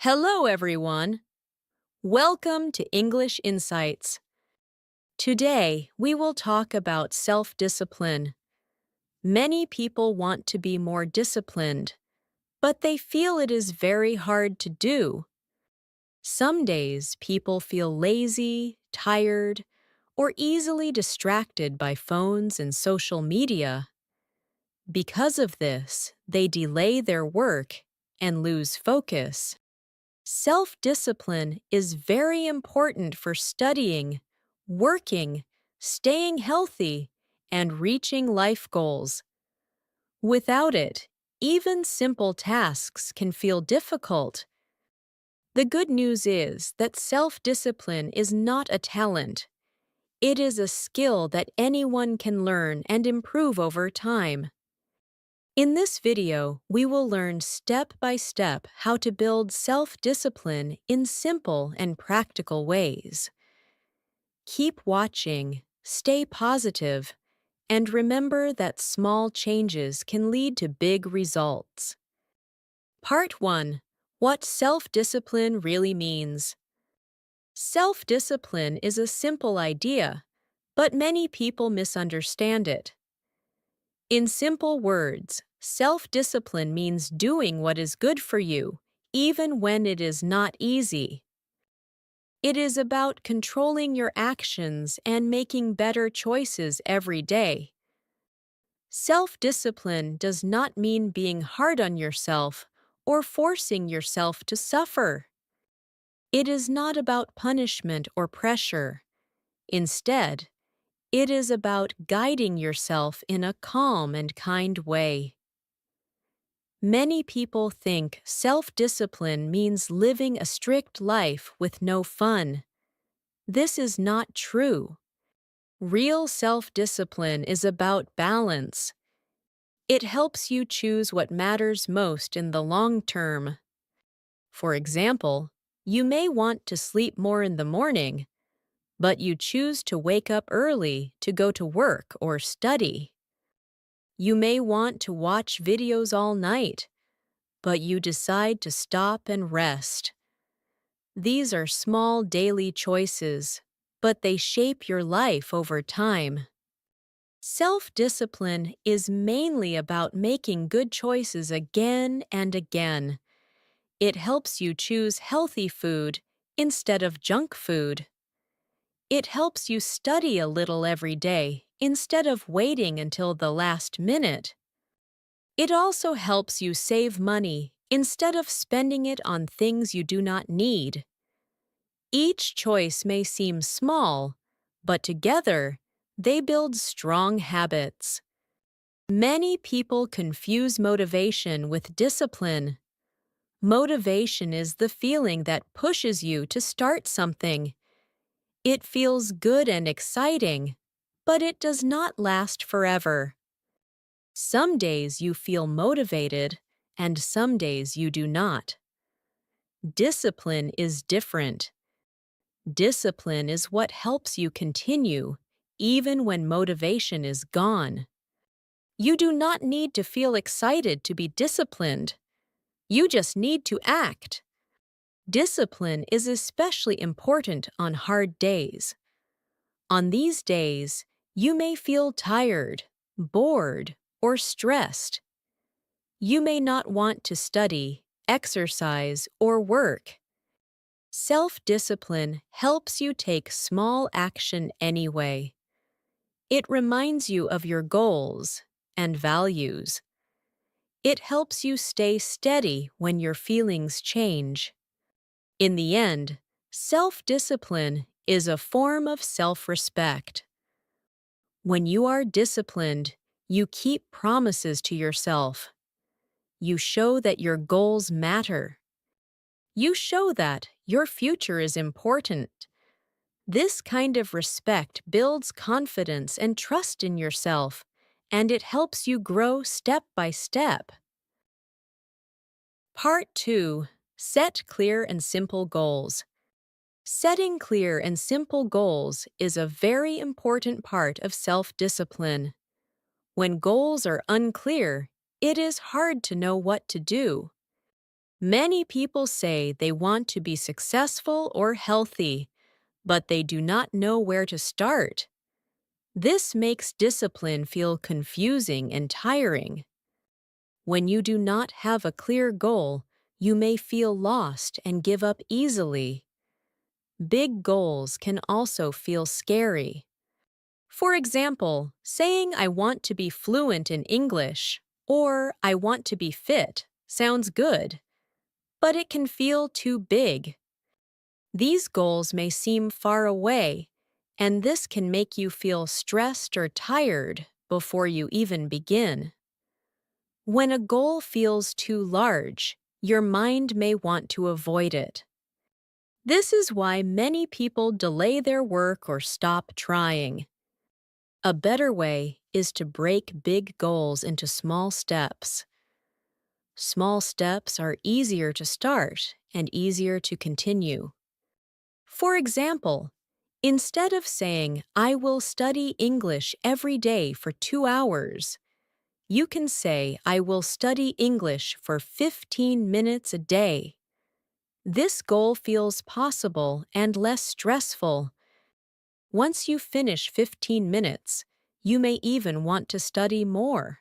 Hello, everyone. Welcome to English Insights. Today, we will talk about self-discipline. Many people want to be more disciplined, but they feel it is very hard to do. Some days, people feel lazy, tired, or easily distracted by phones and social media. Because of this, they delay their work and lose focus. Self-discipline is very important for studying, working, staying healthy, and reaching life goals. Without it, even simple tasks can feel difficult. The good news is that self-discipline is not a talent. It is a skill that anyone can learn and improve over time. In this video, we will learn step by step how to build self-discipline in simple and practical ways. Keep watching, stay positive, and remember that small changes can lead to big results. Part 1. What self-discipline really means. Self-discipline is a simple idea, but many people misunderstand it. In simple words, self-discipline means doing what is good for you, even when it is not easy. It is about controlling your actions and making better choices every day. Self-discipline does not mean being hard on yourself or forcing yourself to suffer. It is not about punishment or pressure. Instead, it is about guiding yourself in a calm and kind way. Many people think self-discipline means living a strict life with no fun. This is not true. Real self-discipline is about balance. It helps you choose what matters most in the long term. For example, you may want to sleep more in the morning, but you choose to wake up early to go to work or study. You may want to watch videos all night, but you decide to stop and rest. These are small daily choices, but they shape your life over time. Self-discipline is mainly about making good choices again and again. It helps you choose healthy food instead of junk food. It helps you study a little every day instead of waiting until the last minute. It also helps you save money instead of spending it on things you do not need. Each choice may seem small, but together, they build strong habits. Many people confuse motivation with discipline. Motivation is the feeling that pushes you to start something. It feels good and exciting, but it does not last forever. Some days you feel motivated, and some days you do not. Discipline is different. Discipline is what helps you continue, even when motivation is gone. You do not need to feel excited to be disciplined. You just need to act. Discipline is especially important on hard days. On these days, you may feel tired, bored, or stressed. You may not want to study, exercise, or work. Self-discipline helps you take small action anyway. It reminds you of your goals and values. It helps you stay steady when your feelings change. In the end, self-discipline is a form of self-respect. When you are disciplined, you keep promises to yourself. You show that your goals matter. You show that your future is important. This kind of respect builds confidence and trust in yourself, and it helps you grow step by step. Part 2. Set clear and simple goals. Setting clear and simple goals is a very important part of self-discipline. When goals are unclear, it is hard to know what to do. Many people say they want to be successful or healthy, but they do not know where to start. This makes discipline feel confusing and tiring. When you do not have a clear goal, you may feel lost and give up easily. Big goals can also feel scary. For example, saying I want to be fluent in English or I want to be fit sounds good, but it can feel too big. These goals may seem far away, and this can make you feel stressed or tired before you even begin. When a goal feels too large, your mind may want to avoid it. This is why many people delay their work or stop trying. A better way is to break big goals into small steps. Small steps are easier to start and easier to continue. For example, instead of saying, I will study English every day for 2 hours, you can say, I will study English for 15 minutes a day. This goal feels possible and less stressful. Once you finish 15 minutes, you may even want to study more.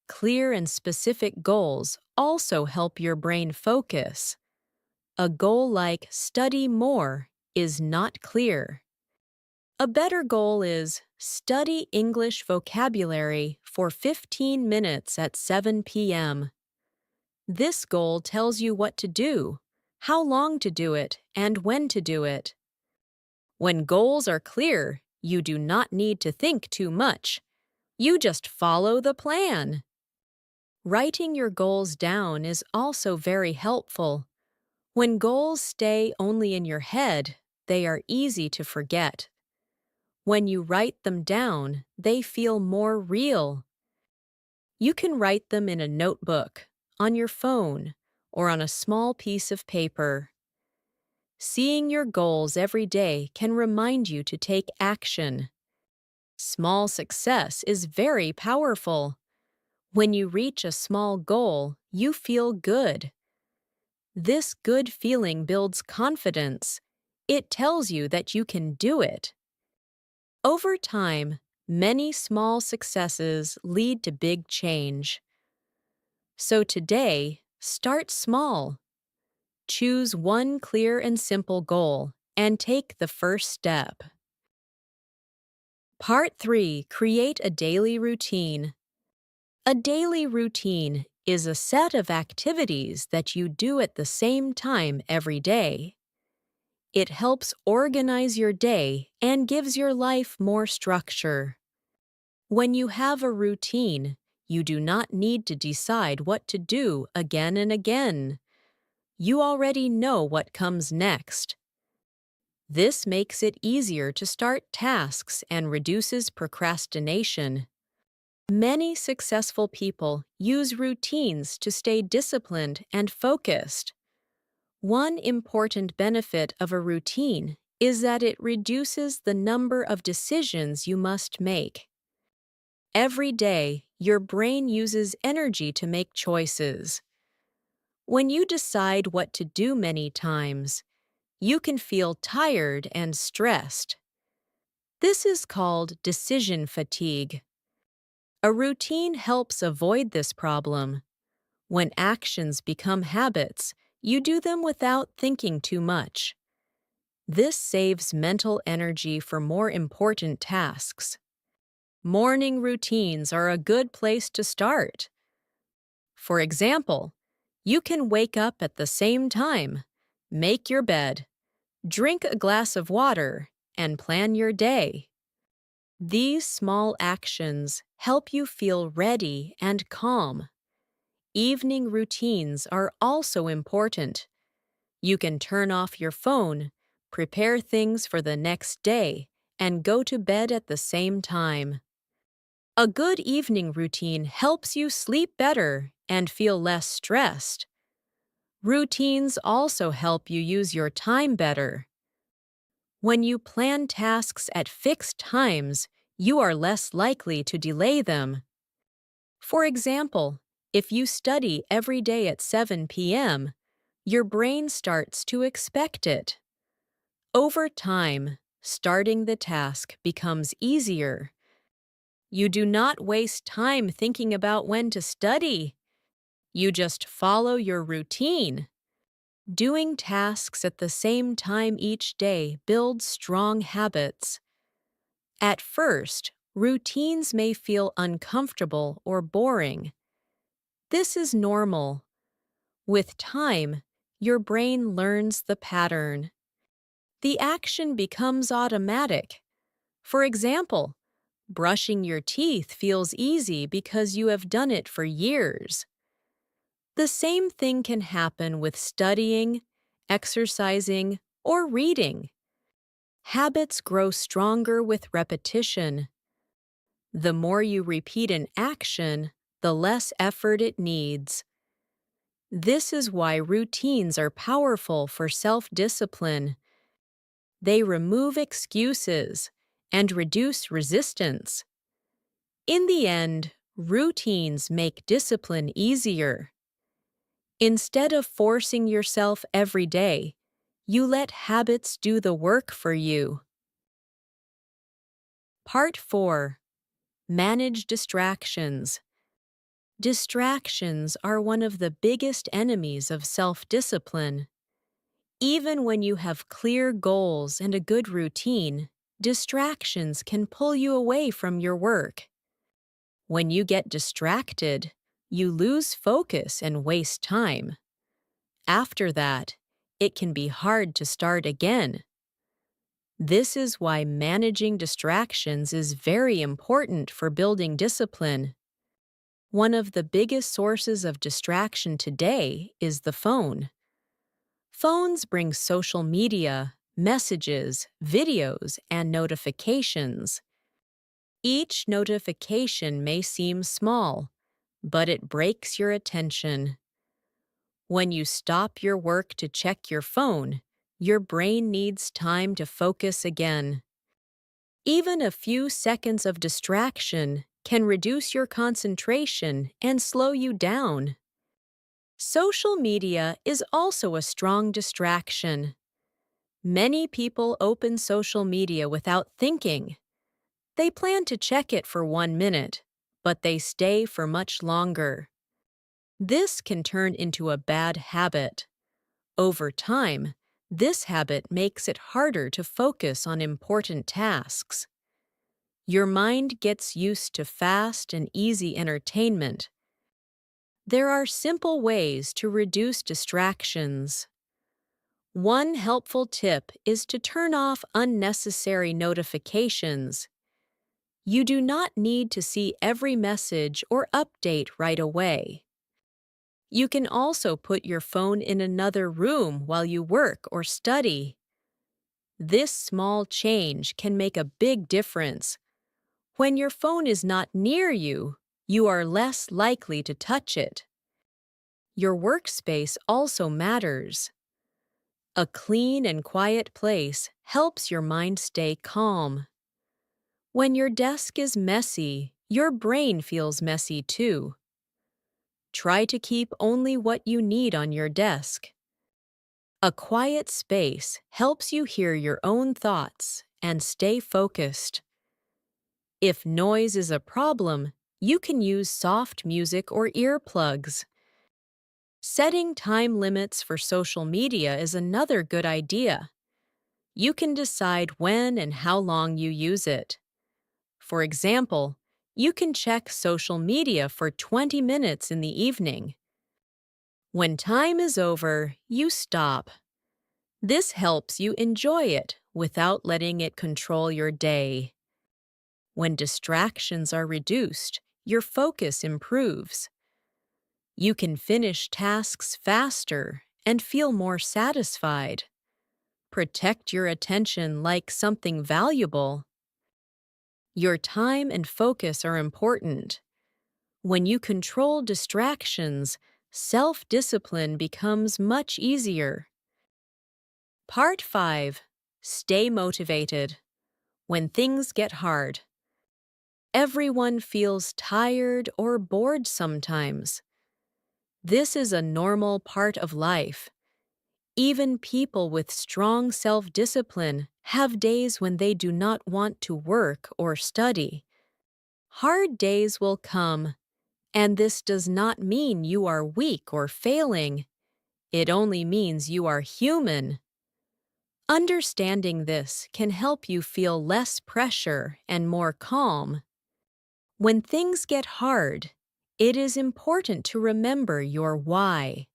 Clear and specific goals also help your brain focus. A goal like study more is not clear. A better goal is study English vocabulary for 15 minutes at 7 p.m. This goal tells you what to do, how long to do it, and when to do it. When goals are clear, you do not need to think too much. You just follow the plan. Writing your goals down is also very helpful. When goals stay only in your head, they are easy to forget. When you write them down, they feel more real. You can write them in a notebook, on your phone, or on a small piece of paper. Seeing your goals every day can remind you to take action. Small success is very powerful. When you reach a small goal, you feel good. This good feeling builds confidence. It tells you that you can do it. Over time, many small successes lead to big change. So today, start small. Choose one clear and simple goal and take the first step. Part 3. Create a daily routine. A daily routine is a set of activities that you do at the same time every day. It helps organize your day and gives your life more structure. When you have a routine, you do not need to decide what to do again and again. You already know what comes next. This makes it easier to start tasks and reduces procrastination. Many successful people use routines to stay disciplined and focused. One important benefit of a routine is that it reduces the number of decisions you must make. Every day, your brain uses energy to make choices. When you decide what to do many times, you can feel tired and stressed. This is called decision fatigue. A routine helps avoid this problem. When actions become habits, you do them without thinking too much. This saves mental energy for more important tasks. Morning routines are a good place to start. For example, you can wake up at the same time, make your bed, drink a glass of water, and plan your day. These small actions help you feel ready and calm. Evening routines are also important. You can turn off your phone, prepare things for the next day, and go to bed at the same time. A good evening routine helps you sleep better and feel less stressed. Routines also help you use your time better. When you plan tasks at fixed times, you are less likely to delay them. For example, If you study every day at 7 p.m., your brain starts to expect it. Over time, starting the task becomes easier. You do not waste time thinking about when to study. You just follow your routine. Doing tasks at the same time each day builds strong habits. At first, routines may feel uncomfortable or boring. This is normal. With time, your brain learns the pattern. The action becomes automatic. For example, brushing your teeth feels easy because you have done it for years. The same thing can happen with studying, exercising, or reading. Habits grow stronger with repetition. The more you repeat an action, the less effort it needs. This is why routines are powerful for self-discipline. They remove excuses and reduce resistance. In the end, routines make discipline easier. Instead of forcing yourself every day, you let habits do the work for you. Part 4. Manage distractions. Distractions are one of the biggest enemies of self-discipline. Even when you have clear goals and a good routine, distractions can pull you away from your work. When you get distracted, you lose focus and waste time. After that, it can be hard to start again. This is why managing distractions is very important for building discipline. One of the biggest sources of distraction today is the phone. Phones bring social media, messages, videos, and notifications. Each notification may seem small, but it breaks your attention. When you stop your work to check your phone, your brain needs time to focus again. Even a few seconds of distraction can reduce your concentration and slow you down. Social media is also a strong distraction. Many people open social media without thinking. They plan to check it for 1 minute, but they stay for much longer. This can turn into a bad habit. Over time, this habit makes it harder to focus on important tasks. Your mind gets used to fast and easy entertainment. There are simple ways to reduce distractions. One helpful tip is to turn off unnecessary notifications. You do not need to see every message or update right away. You can also put your phone in another room while you work or study. This small change can make a big difference. When your phone is not near you, you are less likely to touch it. Your workspace also matters. A clean and quiet place helps your mind stay calm. When your desk is messy, your brain feels messy too. Try to keep only what you need on your desk. A quiet space helps you hear your own thoughts and stay focused. If noise is a problem, you can use soft music or earplugs. Setting time limits for social media is another good idea. You can decide when and how long you use it. For example, you can check social media for 20 minutes in the evening. When time is over, you stop. This helps you enjoy it without letting it control your day. When distractions are reduced, your focus improves. You can finish tasks faster and feel more satisfied. Protect your attention like something valuable. Your time and focus are important. When you control distractions, self-discipline becomes much easier. Part 5. Stay motivated. When things get hard. Everyone feels tired or bored sometimes. This is a normal part of life. Even people with strong self-discipline have days when they do not want to work or study. Hard days will come, and this does not mean you are weak or failing. It only means you are human. Understanding this can help you feel less pressure and more calm. When things get hard, it is important to remember your why.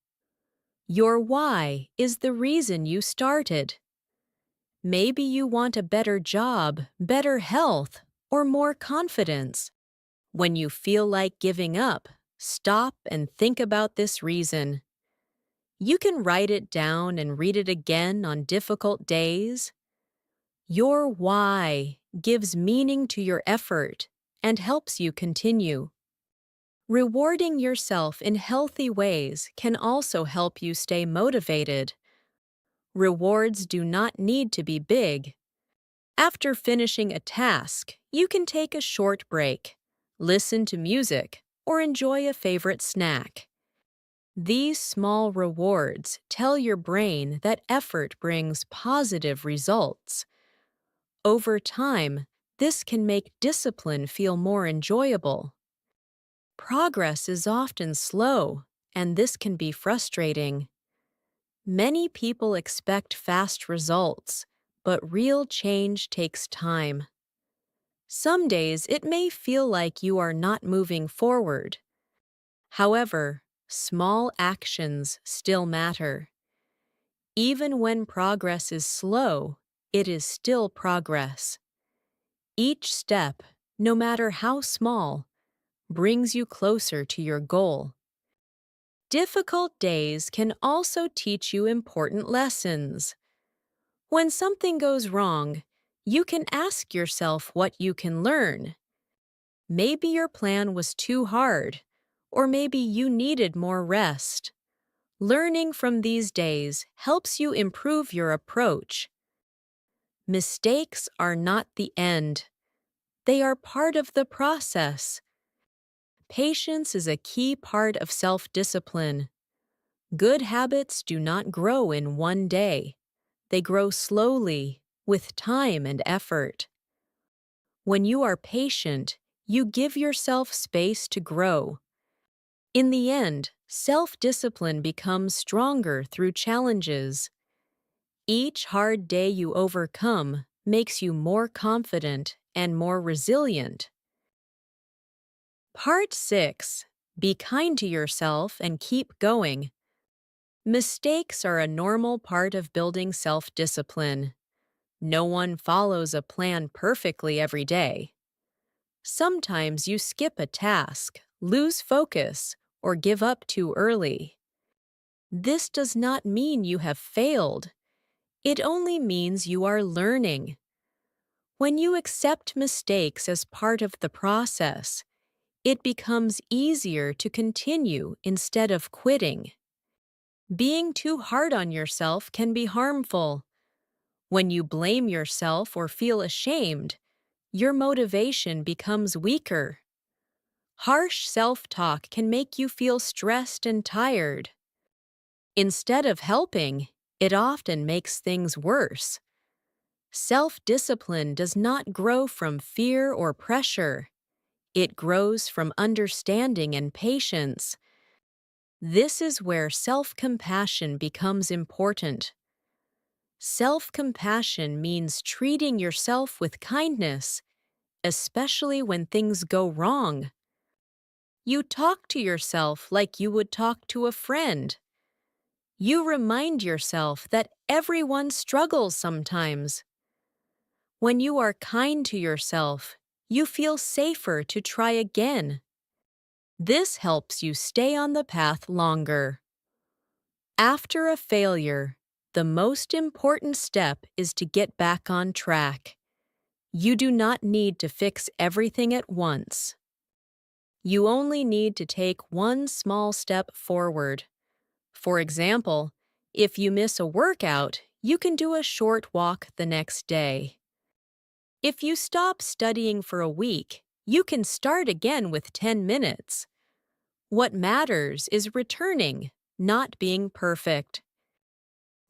Your why is the reason you started. Maybe you want a better job, better health, or more confidence. When you feel like giving up, stop and think about this reason. You can write it down and read it again on difficult days. Your why gives meaning to your effort and helps you continue. Rewarding yourself in healthy ways can also help you stay motivated. Rewards do not need to be big. After finishing a task, you can take a short break, listen to music, or enjoy a favorite snack. These small rewards tell your brain that effort brings positive results. Over time, this can make discipline feel more enjoyable. Progress is often slow, and this can be frustrating. Many people expect fast results, but real change takes time. Some days it may feel like you are not moving forward. However, small actions still matter. Even when progress is slow, it is still progress. Each step, no matter how small, brings you closer to your goal. Difficult days can also teach you important lessons. When something goes wrong, you can ask yourself what you can learn. Maybe your plan was too hard, or maybe you needed more rest. Learning from these days helps you improve your approach. Mistakes are not the end. They are part of the process. Patience is a key part of self-discipline. Good habits do not grow in one day. They grow slowly, with time and effort. When you are patient, you give yourself space to grow. In the end, self-discipline becomes stronger through challenges. Each hard day you overcome makes you more confident and more resilient. Part 6. Be kind to yourself and keep going. Mistakes are a normal part of building self-discipline. No one follows a plan perfectly every day. Sometimes you skip a task, lose focus, or give up too early. This does not mean you have failed. It only means you are learning. When you accept mistakes as part of the process, it becomes easier to continue instead of quitting. Being too hard on yourself can be harmful. When you blame yourself or feel ashamed, your motivation becomes weaker. Harsh self-talk can make you feel stressed and tired. Instead of helping, it often makes things worse. Self-discipline does not grow from fear or pressure. It grows from understanding and patience. This is where self-compassion becomes important. Self-compassion means treating yourself with kindness, especially when things go wrong. You talk to yourself like you would talk to a friend. You remind yourself that everyone struggles sometimes. When you are kind to yourself, you feel safer to try again. This helps you stay on the path longer. After a failure, the most important step is to get back on track. You do not need to fix everything at once. You only need to take one small step forward. For example, if you miss a workout, you can do a short walk the next day. If you stop studying for a week, you can start again with 10 minutes. What matters is returning, not being perfect.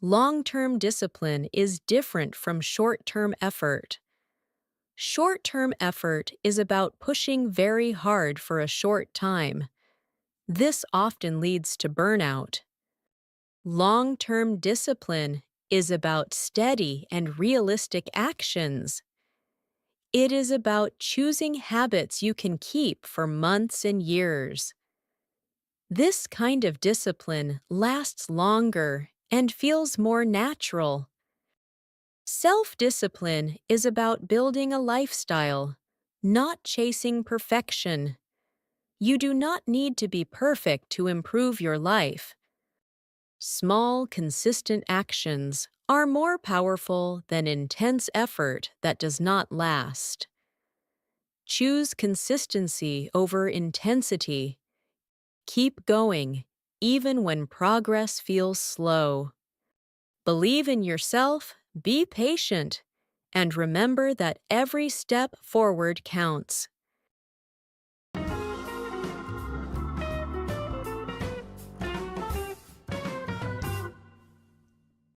Long-term discipline is different from short-term effort. Short-term effort is about pushing very hard for a short time. This often leads to burnout. Long-term discipline is about steady and realistic actions. It is about choosing habits you can keep for months and years. This kind of discipline lasts longer and feels more natural. Self-discipline is about building a lifestyle, not chasing perfection. You do not need to be perfect to improve your life. Small, consistent actions are more powerful than intense effort that does not last. Choose consistency over intensity. Keep going, even when progress feels slow. Believe in yourself, be patient, and remember that every step forward counts.